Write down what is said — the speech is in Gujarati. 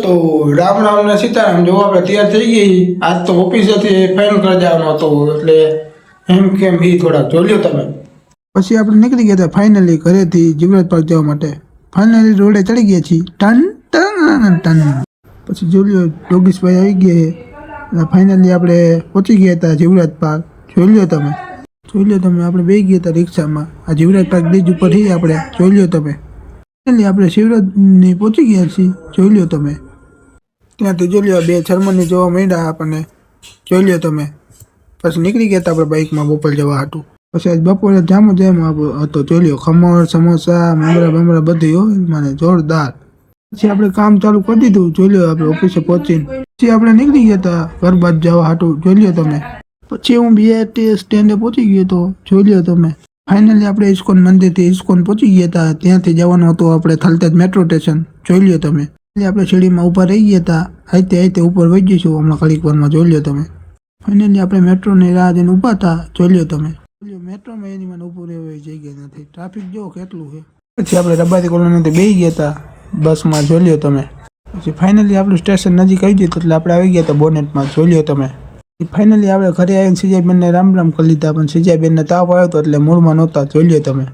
તો રામ રામ ને સીતારામ. જો આપણે તૈયાર થઈ ગઈ. આજ તો ઓફિસેથી ફાઇન કરી જવાનો હતો એટલે એમ કેમ એ થોડાક જોઈ લ્યો તમે. પછી આપણે નીકળી ગયા હતા ફાઇનલી ઘરેથી જીવરાજ પાર્ક જવા માટે. ફાઇનલી રોડે ચડી ગયા છીએ. Ton ton ton. પછી જોઈ લ્યો ડોગીસભાઈ આવી ગયા અને ફાઇનલી આપણે પહોંચી ગયા હતા જીવરાજ પાર્ક. જોઈ લ્યો તમે આપણે બે ગયા હતા રિક્ષામાં. આ જીવરાજ પાર્ક બ્રિજ ઉપર થી આપણે જોઈ લ્યો તમે. ફાઇનલી આપણે શિવરાજની પહોંચી ગયા છીએ. જોઈ લ્યો તમે. ત્યાંથી જોઈ લ્યો બે જર્મની જોવા મળ્યા આપણને. જોઈ લ્યો તમે. પછી નીકળી ગયા હતા આપણે બાઇકમાં બોપલ જવા હતું. પછી આજ બપોરે જામ હતો. જોઈ લ્યો ખમણ સમોસા મમરા બમરા બધું હોય મને જોરદાર. પછી આપણે કામ ચાલુ કરી દીધું. જોઈ લ્યો આપણે ઓફિસે પહોંચીને પછી આપણે નીકળી ગયા હતા ઘર બાદ જવા હતું. જોઈ લ્યો તમે. પછી હું BRTS સ્ટેન્ડે પહોંચી ગયો હતો. જોઈ લ્યો તમે. ફાઇનલી આપણે ઇસ્કોન મંદિરથી ઇસ્કોન પહોંચી ગયા હતા. ત્યાંથી જવાનું હતું આપણે થલતેજ મેટ્રો સ્ટેશન. જોઈ લ્યો તમે. આપણે સીડીમાં ઊભા રહી ગયા હતા. આતે ઉપર વહી જઈશું હમણાં ઘડીક વારમાં. જોઈ લ્યો તમે. ફાઇનલી આપણે મેટ્રોની રાહ જોઈને ઊભા હતા. જોઈ લ્યો તમે. મેટ્રોમાં એની મને ઊભું રહેવું એ જગ્યા નથી. ટ્રાફિક જો કેટલું છે. પછી આપણે રબારી કોલોનીથી બેસી ગયા હતા બસમાં. જોઈ લ્યો તમે. પછી ફાઇનલી આપણું સ્ટેશન નજીક આવી ગયું એટલે આપણે આવી ગયા હતા બોનેટમાં. જોઈ લ્યો તમે. ફાઇનલી આપણે ઘરે આવીને સિજાબેનને રામ રામ કરી લીધા. પણ સિજાબેનને તાવ આવ્યો હતો એટલે મૂળમાં નહોતા. જોઈ લ્યો તમે.